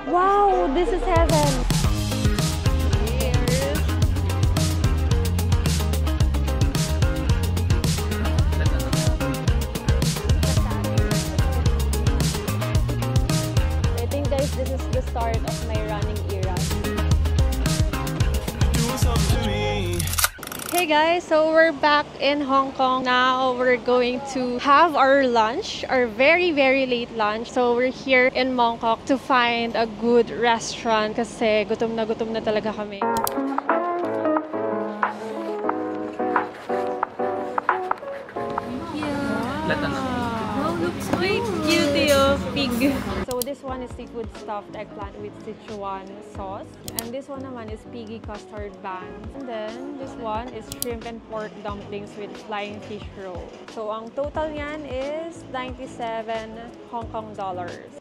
Wow, this is heaven. I think guys, this is the start of my running era. Hey guys, so we're back in Hong Kong. Now we're going to have our lunch, our very late lunch. So we're here in Mongkok to find a good restaurant kasi gutom na talaga kami. Wow, looks quite cute, pig. So this one is seafood stuffed eggplant with Sichuan sauce. And this one naman is piggy custard bun. And then this one is shrimp and pork dumplings with flying fish roll. So ang total niyan is 97 Hong Kong dollars.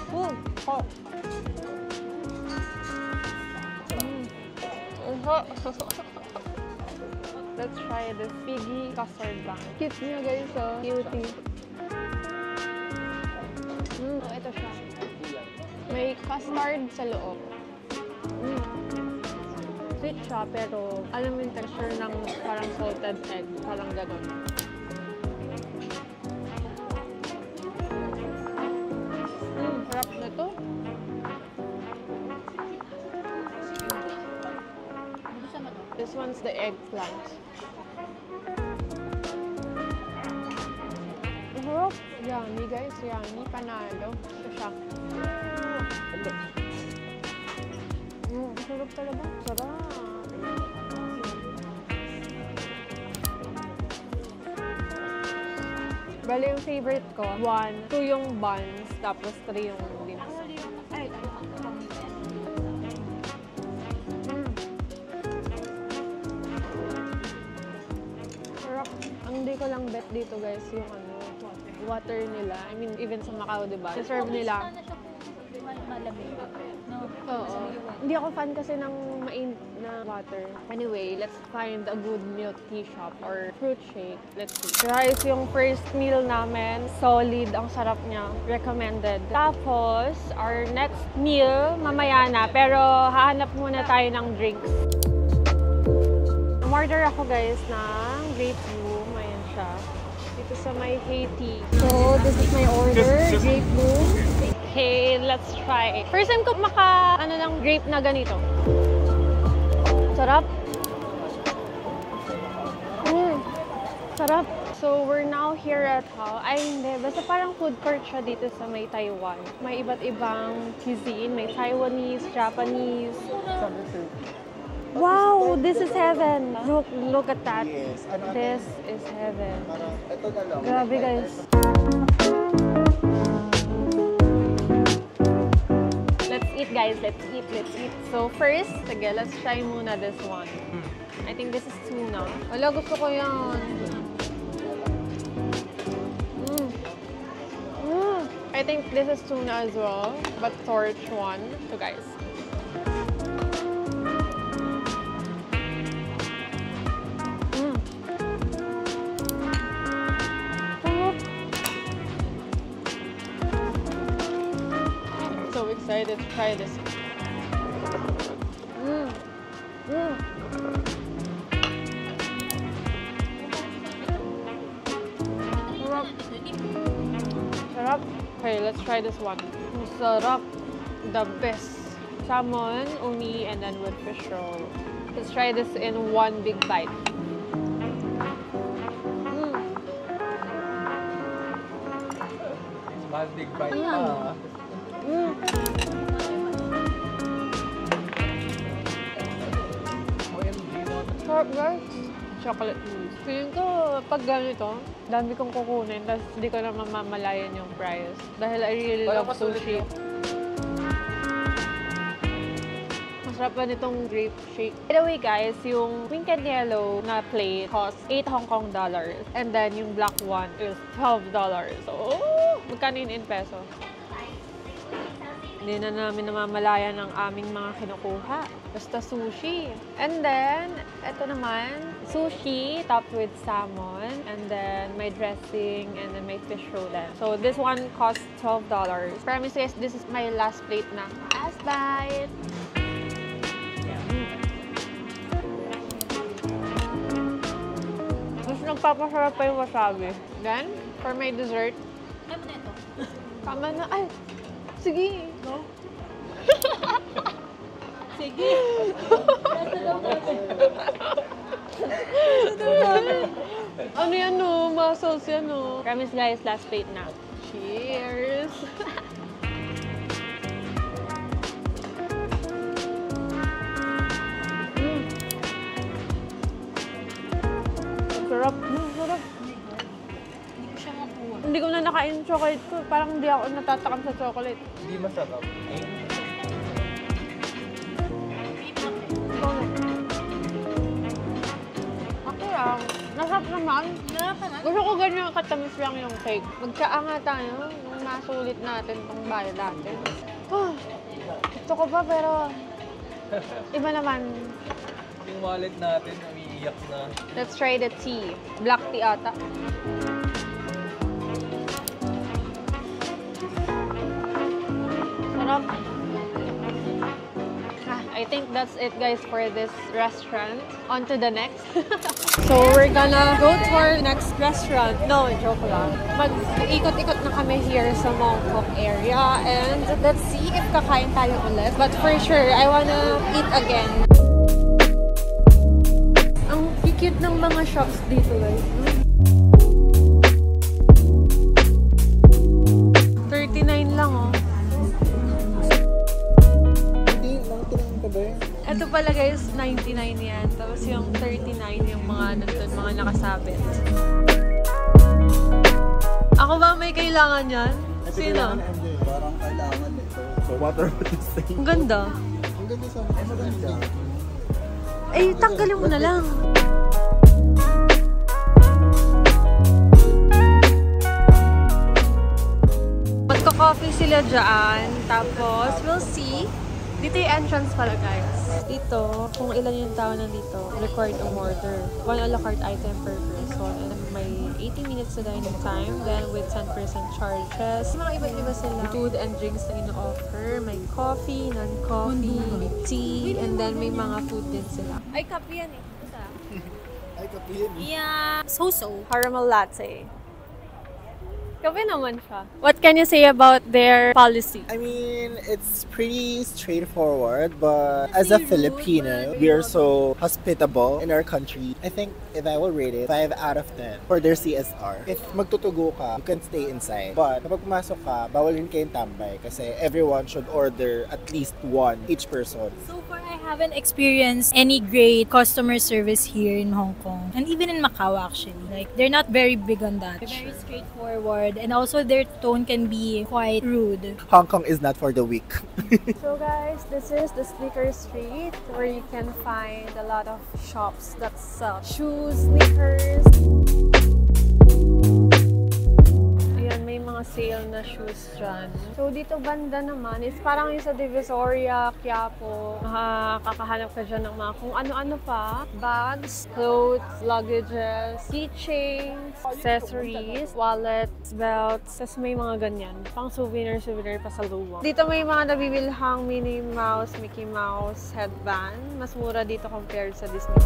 Oh, hot. Let's try this piggy custard bun. Cute niya guys, oh. Cutie. Ito siya. May custard sa loob. Sweet siya, pero alam mo yung texture ng parang salted egg. Parang ganon. Sarap na to. This one's the eggplant. Sarap. Yummy guys, yummy. Panalo. Ito siya. Sarap talaga. Sarap. Bali yung favorite ko, 1, 2 yung buns, tapos 3 yung dim sum. Hindi ko lang bet dito guys yung water nila. I mean, even sa Macau, diba? Serve nila. Oo. Hindi ako fan kasi ng mainit na water. Anyway, let's find a good milk tea shop or fruit shake. Let's see. Guys, yung first meal namin, solid. Ang sarap niya. Recommended. Tapos, our next meal, mamaya na. Pero, hahanap muna tayo ng drinks. Order ako guys ng grape bloom. Ayan siya. Dito sa may Haiti. So, this is my order. Grape bloom. Okay, let's try. First time ko ng grape na ganito. Sarap. Sarap. So, we're now here at ay hindi. Basta parang food court siya dito sa may Taiwan. May iba't ibang cuisine. May Taiwanese, Japanese. Wow, this is heaven. Look at that. This is heaven. Grabe guys. Let's eat guys, let's eat. So first, sige, let's try muna this one. I think this is tuna. Wala, gusto ko yan. I think this is tuna as well, but torch one. So guys. Excited to try this. Sarap. Okay, let's try this one. Sarap. The best. Salmon, uni, and then with fish roll. Let's try this in one big bite. One big bite. Sarap guys. Chocolate mousse. Feeling ko, pag ganito, dami kong kukunin, tapos hindi ko na mamamalayan yung price. Dahil I really love sushi. Masarap pa nitong grape shake. By the way guys, yung pink and yellow na plate costs 8 Hong Kong dollars. And then yung black one is $12. So, magkano in peso? Hindi na namin namamalayan ang aming mga kinukuha. Basta sushi. And then, ito naman, sushi topped with salmon. And then, may dressing. And then, may fish roll din. So, this one costs $12. Promise guys, this is my last plate na. Last bite! Mas nagpapasarap pa yung wasabi. Then, for my dessert, Ay mo na ito. tama na. Ay! Sige! No? Sige. Ano yan no? Muscles yan no? Promise guys, last plate na. Cheers! Sarap. Sarap. Hindi ko siya makuha. Hindi ko na nakain yung chocolate ko. Parang hindi ako natatakam sa chocolate. Hindi masarap. Okay lang. Nasarap naman. Nakakanan? Gusto ko ganyan katamis lang yung cake. Magtsaa nga tayo nung masulit natin itong bayad natin. Oh, gusto ko pa pero iba naman. Yung wallet natin, umiiyak na. Let's try the tea. Black tea ata. Sarap. I think that's it guys for this restaurant. On to the next. So we're gonna go to our next restaurant. No, joke lang. Mag-ikot-ikot na kami here sa Mongkok area and let's see if kakain tayo ulit. But for sure, I wanna eat again. Ang cute ng mga shops dito guys. 39 lang oh. Ito pala guys, 99 yan. Tapos yung 39 yung mga nandun, mga nakasabit. Ako ba may kailangan yan? Sino? Parang kailangan ito. So what are the same? Ang ganda. Ang ganda sa maganda. Ay, tanggalin mo na lang. Magka-coffee sila dyan. Tapos, we'll see. Dito yung entrance pala guys. Dito, kung ilan yung tao nandito, record ang order. 1 a la carte item per person. And may 80 minutes na dining time. Then with 10% charges. Mga iba-iba sila. Food and drinks na ino-offer. May coffee, non-coffee, tea, and then may mga food din sila. Ay, kape yan eh. Ito. Ay, kapihin. Yeah. So-so. Caramel latte. Kape naman siya. What can you say about their policy? I mean, it's pretty straightforward, but as a Filipino, we are so hospitable in our country. I think if I will rate it, 5 out of 10 for their CSR. If magtutugo ka, you can stay inside. But kapag pumasok ka, bawal rin kayong tambay kasi everyone should order at least one each person. So far, I haven't experienced any great customer service here in Hong Kong. And even in Macau, actually. Like, they're not very big on that. They're very straightforward. And also, their tone can be quite rude. Hong Kong is not for the weak. So guys, this is the Sneaker Street where you can find a lot of shops that sell shoes, sneakers. Ayan, may mga sale na shoes dyan. So dito banda naman is parang yung sa Divisoria, Quiapo. Makakahanap ka dyan ng mga kung ano-ano pa. Bags, clothes, luggages, keychains, accessories, wallets, belts. Tapos may mga ganyan. Pang souvenir pa sa luwa. Dito may mga nabibilhang Minnie Mouse, Mickey Mouse headband. Mas mura dito compared sa Disney.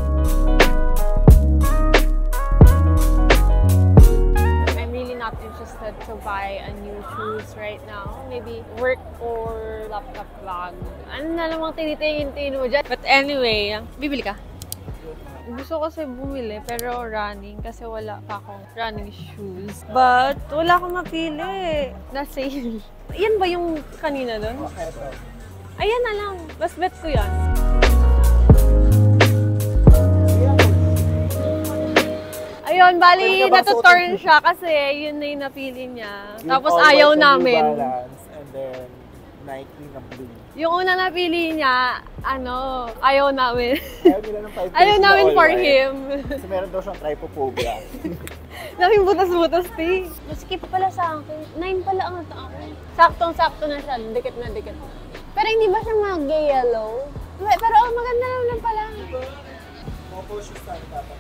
I'm really not interested to buy a new shoes right now. Maybe work or laptop bag. Ano na namang tinitingin-tingin mo dyan? But anyway, bibili ka? Gusto ko kasi bumili pero running kasi wala pa akong running shoes. But wala akong mapili. Na-sale. Yan ba yung kanina doon? Ayan na lang. Best bet ko yan. Ayun, bali natuturn siya kasi yun na yung napili niya. Tapos ayaw namin. And then Nike na blue. Yung una napili niya, ayaw namin. Ayaw nila ng 5 Ayaw namin for him. Kasi meron daw siyang trypophobia. Laking butas-butas, te. Skip pala sa akin. 9 pala ang ata ako. Saktong-sakto na siya. Dikit na dikit. Pero hindi ba siya mag-yellow? Pero maganda naman pala. Opo, siya sa dapat.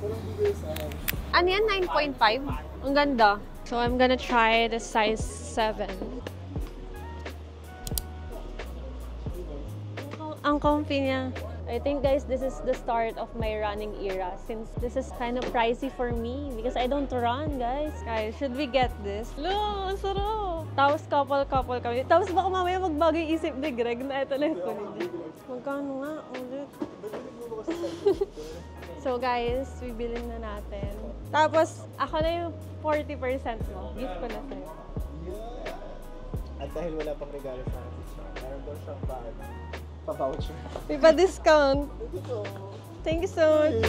Walang bigay sa akin. Ano yan? 9.5? Ang ganda. So, I'm gonna try the size 7. Ang comfy niya. I think guys, this is the start of my running era since this is kind of pricey for me because I don't run, guys. Guys, should we get this? Lo, ang sarap! Tapos couple kami. Tapos baka mamaya magbago yung isip ni Greg na ito na yung kunin. Magkano nga ulit? So guys, bibili na natin. Tapos, ako na yung 40% mo. Gift ko na sa'yo. At dahil wala pang regalo sa akin, meron daw siyang bag. Pa-voucher. May pa-discount. Thank you so much.